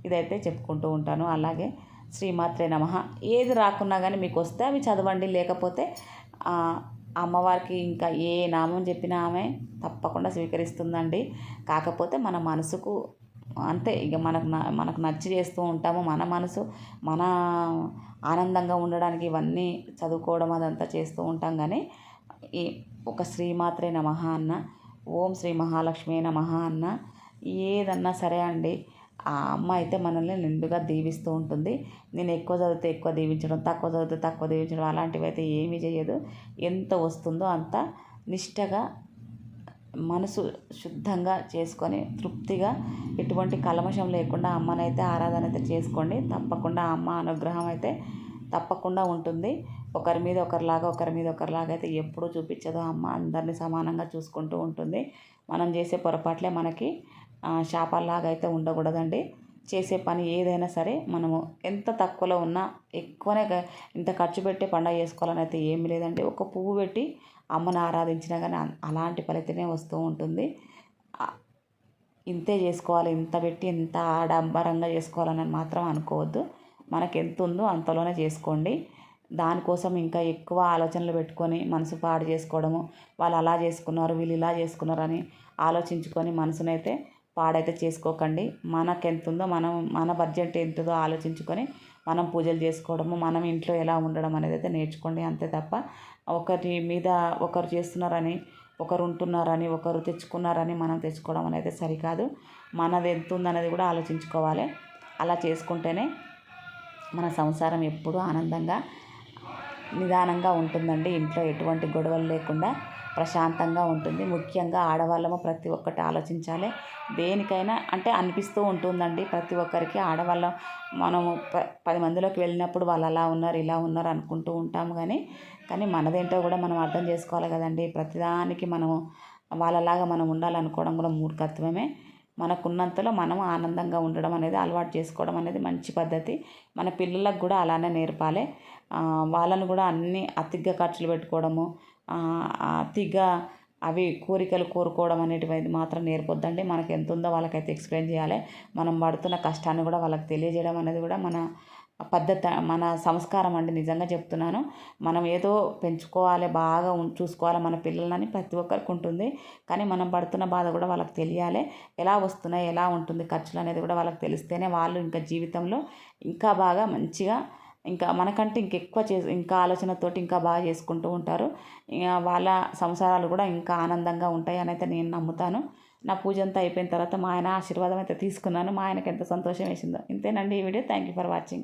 ఇదైతే చెప్పుకుంటూ ఉంటాను. అలాగే శ్రీమాత్రే నమః ఏది రాకున్నా కానీ మీకు వస్తే అవి చదవండి. లేకపోతే అమ్మవారికి ఇంకా ఏ నామం చెప్పినా ఆమె తప్పకుండా స్వీకరిస్తుందండి. కాకపోతే మన మనసుకు అంతే, ఇక మనకు నచ్చి చేస్తూ ఉంటాము. మన మనసు మన ఆనందంగా ఉండడానికి ఇవన్నీ చదువుకోవడం అదంతా చేస్తూ ఉంటాం. కానీ ఈ ఒక శ్రీమాత్రే నమః అన్న, ఓం శ్రీ మహాలక్ష్మి నమః అన్న, ఏదన్నా సరే అండి, ఆ అమ్మ అయితే మనల్ని నిండుగా దీవిస్తూ ఉంటుంది. నేను ఎక్కువ చదివితే ఎక్కువ దీవించడం, తక్కువ చదివితే తక్కువ దీవించడం అలాంటివి అయితే ఏమీ చేయదు. ఎంత వస్తుందో అంత నిష్టగా మనసు శుద్ధంగా చేసుకొని తృప్తిగా ఎటువంటి కల్మషం లేకుండా అమ్మనైతే ఆరాధన అయితే చేసుకోండి. తప్పకుండా అమ్మ అనుగ్రహం అయితే తప్పకుండా ఉంటుంది. ఒకరి మీద ఒకరిలాగా అయితే ఎప్పుడూ చూపించదు అమ్మ. అందరినీ సమానంగా చూసుకుంటూ ఉంటుంది. మనం చేసే పొరపాట్లే మనకి శాపాల్లాగా అయితే ఉండకూడదండి. చేసే పని ఏదైనా సరే మనము ఎంత తక్కువలో ఉన్నా ఎక్కువనే ఇంత ఖర్చు పెట్టి పండగ చేసుకోవాలని అయితే ఏమీ లేదండి. ఒక పువ్వు పెట్టి అమ్మని ఆరాధించినా కానీ అలాంటి ఫలితమే వస్తూ ఉంటుంది. ఇంతే చేసుకోవాలి, ఇంత పెట్టి ఇంత ఆడంబరంగా చేసుకోవాలని మాత్రం అనుకోవద్దు. మనకు ఎంత ఉందో అంతలోనే చేసుకోండి. దానికోసం ఇంకా ఎక్కువ ఆలోచనలు పెట్టుకొని మనసు పాడు చేసుకోవడము, వాళ్ళు అలా చేసుకున్నారు వీళ్ళు ఇలా చేసుకున్నారు అని ఆలోచించుకొని మనసునైతే పాడైతే చేసుకోకండి. మనకెంత ఉందో మన బడ్జెట్ ఎంతుందో ఆలోచించుకొని మనం పూజలు చేసుకోవడము, మనం ఇంట్లో ఎలా ఉండడం అనేది అయితే నేర్చుకోండి. అంతే తప్ప ఒకరి మీద ఒకరు చేస్తున్నారని, ఒకరు ఉంటున్నారని, ఒకరు తెచ్చుకున్నారని మనం తెచ్చుకోవడం అనేది సరికాదు. మనది ఎంత ఉందనేది కూడా ఆలోచించుకోవాలి. అలా చేసుకుంటేనే మన సంసారం ఎప్పుడూ ఆనందంగా నిదానంగా ఉంటుందండి. ఇంట్లో ఎటువంటి గొడవలు లేకుండా ప్రశాంతంగా ఉంటుంది. ముఖ్యంగా ఆడవాళ్ళము ప్రతి ఒక్కటి ఆలోచించాలి. దేనికైనా అంటే అనిపిస్తూ ఉంటుందండి ప్రతి ఒక్కరికి. ఆడవాళ్ళం మనము 10 మందిలోకి వెళ్ళినప్పుడు వాళ్ళు అలా ఉన్నారు ఇలా ఉన్నారు అనుకుంటూ ఉంటాము. కానీ మనదేంటో కూడా మనం అర్థం చేసుకోవాలి కదండి. ప్రతిదానికి మనము వాళ్ళలాగా మనం ఉండాలనుకోవడం కూడా మూర్ఖత్వమే. మనకున్నంతలో మనం ఆనందంగా ఉండడం అనేది అలవాటు చేసుకోవడం అనేది మంచి పద్ధతి. మన పిల్లలకు కూడా అలానే నేర్పాలి. వాళ్ళను కూడా అన్నీ అతిగా ఖర్చులు పెట్టుకోవడము, అతిగా అవి కోరికలు కోరుకోవడం అనేటివి మాత్రం నేర్పొద్దండి. మనకు ఎంత ఉందో వాళ్ళకైతే ఎక్స్ప్లెయిన్ చేయాలి. మనం పడుతున్న కష్టాన్ని కూడా వాళ్ళకి తెలియజేయడం అనేది కూడా మన పద్ధతి, మన సంస్కారం అండి. నిజంగా చెప్తున్నాను. మనం ఏదో పెంచుకోవాలి, బాగా చూసుకోవాలి మన పిల్లలని ప్రతి ఒక్కరికి ఉంటుంది. కానీ మనం పడుతున్న బాధ కూడా వాళ్ళకి తెలియాలి. ఎలా వస్తున్నాయి, ఎలా ఉంటుంది ఖర్చులు అనేది కూడా వాళ్ళకి తెలిస్తేనే వాళ్ళు ఇంకా జీవితంలో ఇంకా బాగా మంచిగా ఇంకా మనకంటే ఇంకెక్కువ ఇంకా ఆలోచనతోటి ఇంకా బాగా చేసుకుంటూ ఉంటారు. వాళ్ళ సంసారాలు కూడా ఇంకా ఆనందంగా ఉంటాయి అని అయితే నేను నమ్ముతాను. నా పూజ అంతా అయిపోయిన తర్వాత మా ఆయన ఆశీర్వాదం అయితే తీసుకున్నాను. మా ఆయనకి ఎంత సంతోషం వేసిందో. ఇంతేనండి ఈ video. Thank you for watching.